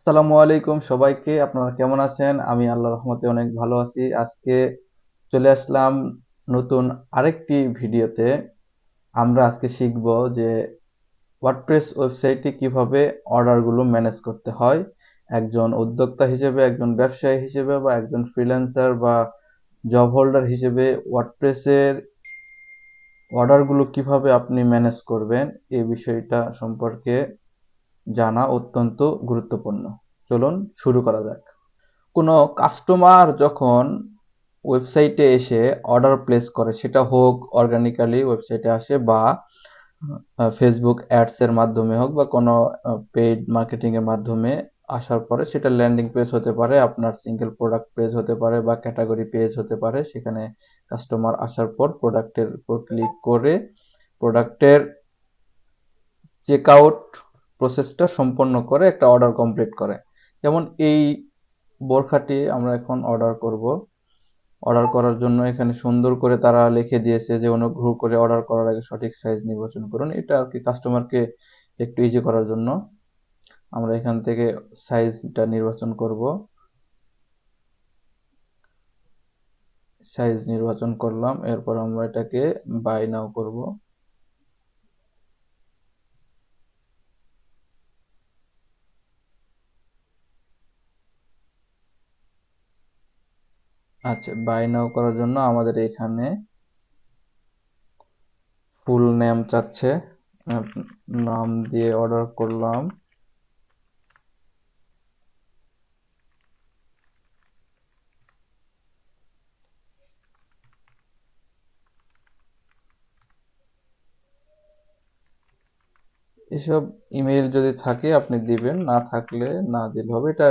আসসালামু আলাইকুম সবাইকে। আপনারা কেমন আছেন? আমি আল্লাহর রহমতে অনেক ভালো আছি। আজকে চলে আসলাম নতুন আরেকটি ভিডিওতে। আমরা আজকে শিখব যে ওয়ার্ডপ্রেস ওয়েবসাইটে কিভাবে অর্ডারগুলো ম্যানেজ করতে হয়। একজন উদ্যোক্তা হিসেবে, একজন ব্যবসায়ী হিসেবে বা একজন ফ্রিল্যান্সার বা জব হোল্ডার হিসেবে ওয়ার্ডপ্রেসের অর্ডারগুলো কিভাবে আপনি ম্যানেজ করবেন এই বিষয়টা সম্পর্কে জানা অত্যন্ত গুরুত্বপূর্ণ। চলুন শুরু করা যাক। কোনো কাস্টমার যখন ওয়েবসাইটে এসে অর্ডার প্লেস করে, সেটা হোক অর্গানিক্যালি ওয়েবসাইটে আসে বা ফেসবুক অ্যাডস এর মাধ্যমে হোক বা কোনো পেইড মার্কেটিং এর মাধ্যমে আসার পরে সেটা ল্যান্ডিং পেজ হতে পারে, আপনার সিঙ্গেল প্রোডাক্ট পেজ হতে পারে বা ক্যাটাগরি পেজ হতে পারে। সেখানে কাস্টমার আসার পর প্রোডাক্টের উপর ক্লিক করে প্রোডাক্টের চেক আউট প্রসেসটা সম্পন্ন করে একটা অর্ডার কমপ্লিট করে। যেমন এই বোরখাটি আমরা এখন অর্ডার করব। অর্ডার করার জন্য এখানে সুন্দর করে তারা লিখে দিয়েছে যে অনুগ্রহ করে অর্ডার করার আগে সঠিক সাইজ নির্বাচন করুন। এটা আর কি কাস্টমারকে একটু ইজি করার জন্য আমরা এখান থেকে সাইজটা নির্বাচন করব। সাইজ নির্বাচন করলাম, এরপর আমরা এটাকে বাই নাও করব। আচ্ছা, বাই নাও করার জন্য আমাদের এখানে ফুল নেম চাচ্ছে, নাম দিয়ে অর্ডার করলাম। এসব ইমেইল যদি থাকে আপনি দিবেন, না থাকলে না দিলে হবে। এটা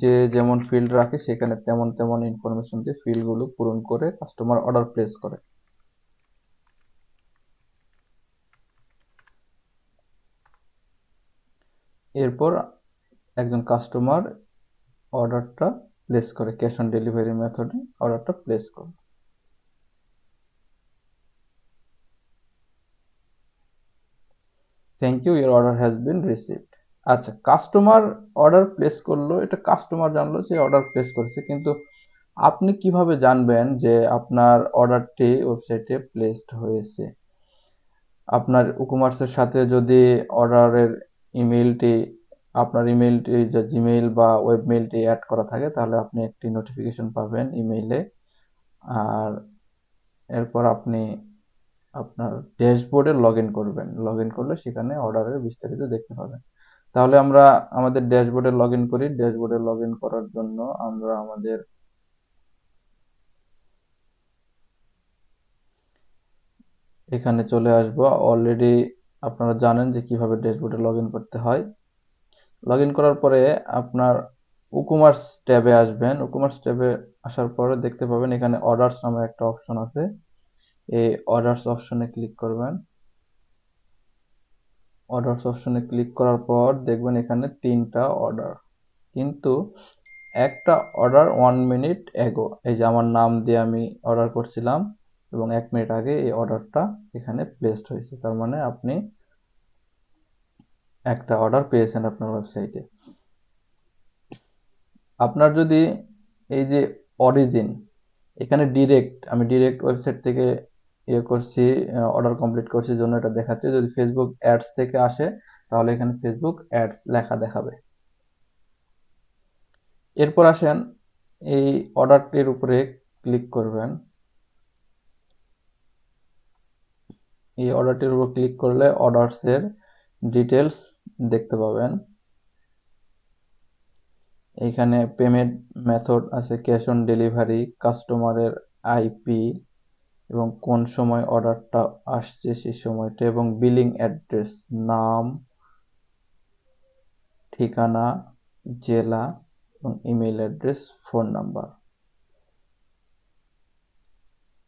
যে যেমন ফিল্ড রাখে সেখানে তেমন তেমন ইনফরমেশন দিয়ে ফিল্ডগুলো পূরণ করে কাস্টমার অর্ডার প্লেস করে। এরপর একজন কাস্টমার অর্ডারটা প্লেস করে, ক্যাশ অন ডেলিভারি মেথডে অর্ডারটা প্লেস করে। Thank you, your order has been received. আচ্ছা, কাস্টমার অর্ডার প্লেস করলো, এটা কাস্টমার জানলো যে অর্ডার প্লেস করেছে, কিন্তু আপনি কিভাবে জানবেন যে আপনার অর্ডারটি ওয়েবসাইটে প্লেসড হয়েছে? আপনার ই-কমার্সের সাথে যদি অর্ডারের ইমেইলটি, আপনার ইমেইলটি যে জিমেইল বা ওয়েব মেইলটি অ্যাড করা থাকে, তাহলে আপনি একটি নোটিফিকেশন পাবেন ইমেইলে। আর এরপর আপনি আপনার ড্যাশবোর্ডে লগ ইন করবেন। লগ ইন করলে সেখানে অর্ডারের বিস্তারিত দেখতে পাবেন। তাহলে আমরা আমাদের ড্যাশবোর্ডে লগ ইন করি। ড্যাশবোর্ডে লগ ইন করার জন্য আমরা আমাদের এখানে চলে আসব। অলরেডি আপনারা জানেন যে কিভাবে ড্যাশবোর্ডে লগ ইন করতে হয়। লগ ইন করার পরে আপনার ই-কমার্স ট্যাবে আসবেন। ই-কমার্স ট্যাবে আসার পরে দেখতে পাবেন এখানে অর্ডারস নামে একটা অপশন আছে। এই অর্ডারস অপশনে ক্লিক করবেন। অর্ডারস অপশনে ক্লিক করার পর দেখবেন এখানে 3টা অর্ডার, কিন্তু একটা অর্ডার 1 মিনিট অ্যাগো। এই যে আমার নাম দিয়ে আমি অর্ডার করছিলাম এবং 1 মিনিট আগে এই অর্ডারটা এখানে প্লেসড হয়েছে। তার মানে আপনি একটা অর্ডার পেয়েছেন আপনার ওয়েবসাইটে। আপনার যদি এই যে অরিজিন, এখানে আমি ডিরেক্ট ওয়েবসাইট থেকে ইয়ে করছি, অর্ডার কমপ্লিট করছি জন্য এটা দেখাচ্ছে। যদি ফেসবুক অ্যাডস থেকে আসে তাহলে এখানে ফেসবুক অ্যাডস লেখা দেখাবে। এরপর আসেন এই অর্ডারটির উপরে ক্লিক করবেন। এই অর্ডারটির উপর ক্লিক করলে অর্ডারসের ডিটেলস দেখতে পাবেন। এইখানে পেমেন্ট মেথড আছে, ক্যাশ অন ডেলিভারি, কাস্টমারের আইপি এবং কোন সময় অর্ডারটা আসছে সেই সময়টা, এবং বিলিং অ্যাড্রেস, নাম, ঠিকানা, জেলা এবং ইমেল অ্যাড্রেস, ফোন নাম্বার।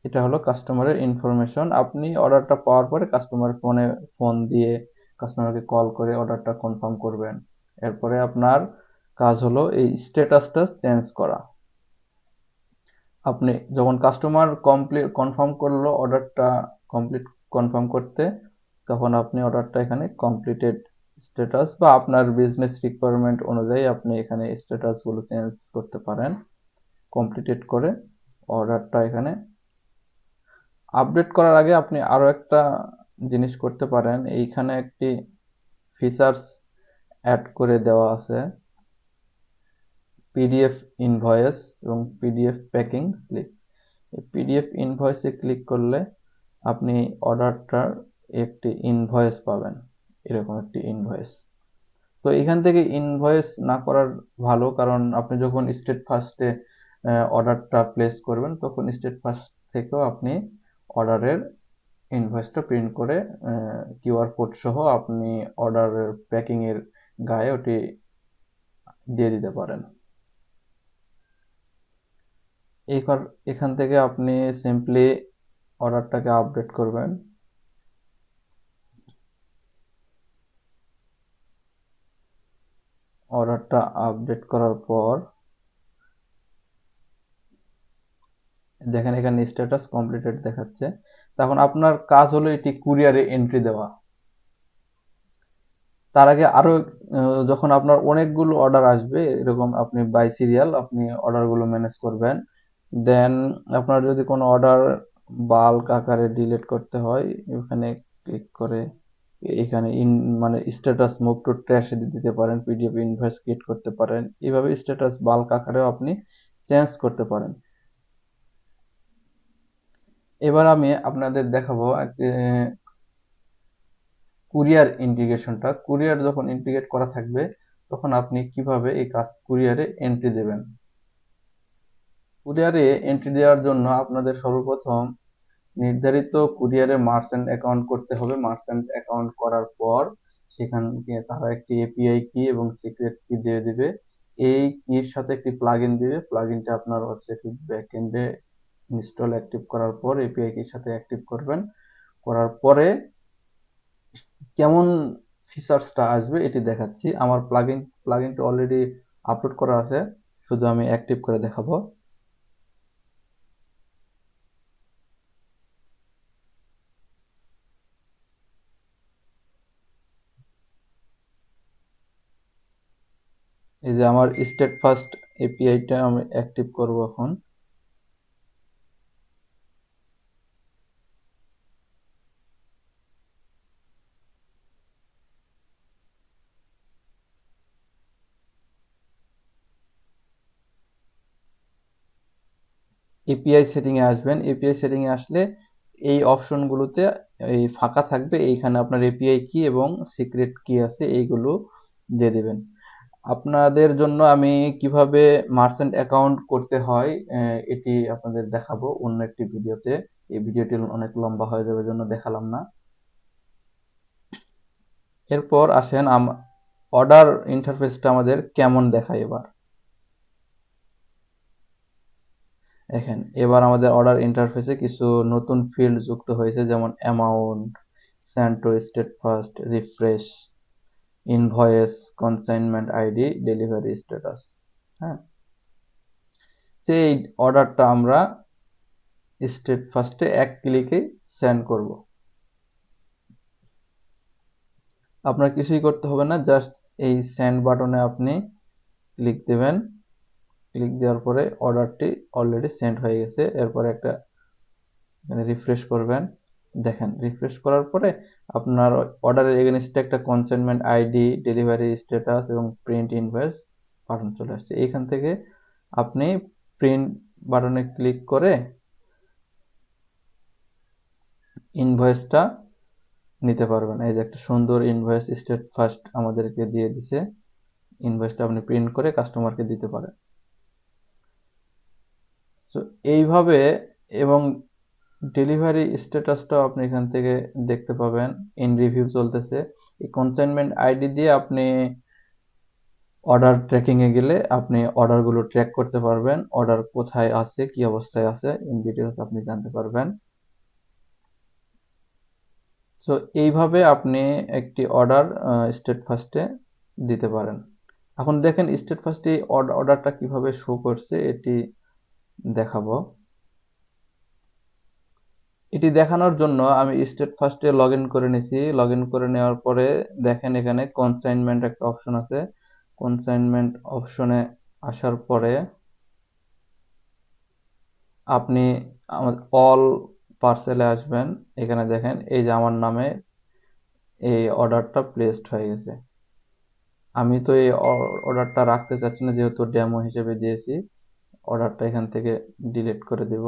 এটা হলো কাস্টমারের ইনফরমেশন। আপনি অর্ডারটা পাওয়ার পরে কাস্টমার ফোনে ফোন দিয়ে কাস্টমারকে কল করে অর্ডারটা কনফার্ম করবেন। এরপরে আপনার কাজ হলো এই স্ট্যাটাসটা চেঞ্জ করা। আপনি যখন কাস্টমার কনফার্ম করলো অর্ডারটা কমপ্লিট কনফার্ম করতে, তখন আপনি অর্ডারটা এখানে কমপ্লিটেড স্ট্যাটাস বা আপনার বিজনেস রিকোয়ারমেন্ট অনুযায়ী আপনি এখানে স্ট্যাটাসগুলো চেঞ্জ করতে পারেন কমপ্লিটেড করে অর্ডারটা। এখানে আপডেট করার আগে আপনি আরও একটা জিনিস করতে পারেন, এইখানে একটি ফিচার্স অ্যাড করে দেওয়া আছে, পিডিএফ ইনভয়েস এবং পিডিএফ প্যাকিং স্লিপ। এই পিডিএফ ইনভয়েসে ক্লিক করলে আপনি অর্ডারটার একটি ইনভয়েস পাবেন, এরকম একটি ইনভয়েস। তো এখান থেকে ইনভয়েস না করার ভালো, কারণ আপনি যখন স্টেট ফার্স্টে অর্ডারটা প্লেস করবেন তখন স্টেট ফার্স্ট থেকেও আপনি অর্ডারের ইনভয়েসটা প্রিন্ট করে কিউআর কোড সহ আপনি অর্ডারের প্যাকিংয়ের গায়ে ওটি দিয়ে দিতে পারেন। এখান থেকে আপনি সিম্পলি অর্ডারটাকে আপডেট করবেন। অর্ডারটা আপডেট করার পর দেখেন এখানে স্ট্যাটাস কমপ্লিটেড দেখাচ্ছে। তখন আপনার কাজ হলো এটি কুরিয়ারে এন্ট্রি দেওয়া। তার আগে আরো যখন আপনার অনেকগুলো অর্ডার আসবে এরকম, আপনি বাই সিরিয়াল আপনি অর্ডারগুলো ম্যানেজ করবেন। দেন আপনার যদি কোনো অর্ডার বাল্ক আকারে ডিলিট করতে হয়, এখানে ক্লিক করে এখানে মানে স্ট্যাটাস মুভ টু ট্র্যাশে দিতে পারেন, পিডিএফ ইনভয়েস ক্রিয়েট করতে পারেন। এইভাবে স্ট্যাটাস বাল্ক আকারেও আপনি চেঞ্জ করতে পারেন। এবার আমি আপনাদের দেখাবো কুরিয়ার ইন্টিগ্রেশনটা। কুরিয়ার যখন ইন্টিগ্রেট করা থাকবে তখন আপনি কিভাবে এই কাজ কুরিয়ারে এন্ট্রি দেবেন। কুরিয়ারে এন্ট্রি দেওয়ার জন্য আপনাদের সর্বপ্রথম নির্ধারিত কুরিয়ারে মার্চেন্ট অ্যাকাউন্ট করতে হবে। মার্চেন্ট অ্যাকাউন্ট করার পর সেখান থেকে তারা একটি এপিআই কি এবং সিক্রেট কি দিয়ে দিবে। এই কির সাথে একটি প্লাগইন দিবে। প্লাগইনটা আপনার হচ্ছে ব্যাকএন্ডে ইনস্টল অ্যাক্টিভ করার পর এপিআই কির সাথে অ্যাক্টিভ করবেন। করার পরে কেমন ফিচার্সটা আসবে এটি দেখাচ্ছি। আমার প্লাগইনটা অলরেডি আপলোড করা আছে, শুধু আমি অ্যাক্টিভ করে দেখাবো। এই যে আমার স্টেট ফার্স্ট এপিআইটা আমি অ্যাক্টিভ করব এখন। এপিআই সেটিং এ আসবেন। এপিআই সেটিং এ আসলে এই অপশনগুলোতে এই ফাঁকা থাকবে, এইখানে আপনার এপিআই কি এবং সিক্রেট কি আছে এইগুলো দিয়ে দিবেন। আপনাদের জন্য আমি কিভাবে মার্চেন্ট অ্যাকাউন্ট করতে হয় এটি আপনাদের দেখাবো অন্য একটি ভিডিওতে। এই ভিডিওটি অনেক লম্বা হয়ে যাবে জন্য দেখালাম না। এরপর আসেন অর্ডার ইন্টারফেসটা আমাদের কেমন দেখায় এবার। দেখেন এবার আমাদের অর্ডার ইন্টারফেসে কিছু নতুন ফিল্ড যুক্ত হয়েছে, যেমন amount, send to state first, refresh, invoice, consignment ID, delivery status. হ্যাঁ, সেই অর্ডারটা আমরা স্টেট ফার্স্টে এক ক্লিকে সেন্ড করব। আপনার কিছুই করতে হবে না, জাস্ট এই সেন্ড বাটনে আপনি ক্লিক দেবেন। ক্লিক দেওয়ার পরে অর্ডারটি অলরেডি সেন্ড হয়ে গেছে। এরপরে একটা এখানে রিফ্রেশ করবেন। দেখেন রিফ্রেশ করার পরে আপনার অর্ডারের এগেইনস্টে একটা কনসাইনমেন্ট আইডি, ডেলিভারি স্ট্যাটাস এবং প্রিন্ট ইনভয়েস বাটন চলে আসছে। এইখান থেকে আপনি প্রিন্ট বাটনে ক্লিক করে ইনভয়েসটা নিতে পারবেন। এই যে একটা সুন্দর ইনভয়েস স্টেট ফার্স্ট আমাদেরকে দিয়ে দিছে। ইনভয়েসটা আপনি প্রিন্ট করে কাস্টমারকে দিতে পারেন। সো এইভাবে, এবং ডেলিভারি স্ট্যাটাসটাও আপনি এখান থেকে দেখতে পাবেন। ইন রিভিউ চলতেছে। এই কনসাইনমেন্ট আইডি দিয়ে আপনি অর্ডার ট্র্যাকিংয়ে গেলে আপনি অর্ডারগুলো ট্র্যাক করতে পারবেন। অর্ডার কোথায় আছে, কি অবস্থায় আছে, ইন ডিটেলস আপনি জানতে পারবেন। সো এইভাবে আপনি একটি অর্ডার স্টেট ফার্স্টে দিতে পারেন। এখন দেখেন স্টেট ফার্স্টে অর্ডারটা কিভাবে শো করছে এটি দেখাবো। এটি দেখানোর জন্য আমি স্টেট ফার্স্টে লগ ইন করে নিছি। লগ ইন করে নেওয়ার পরে দেখেন এখানে কনসাইনমেন্ট একটা অপশন আছে। কনসাইনমেন্ট অপশনে আসার পরে আপনি অল পার্সেলে আসবেন। এখানে দেখেন এই যে আমার নামে এই অর্ডারটা প্লেসড হয়ে গেছে। আমি তো এই অর্ডারটা রাখতে চাচ্ছি না, যেহেতু ডেমো হিসেবে দিয়েছি। অর্ডারটা এখান থেকে ডিলিট করে দিব।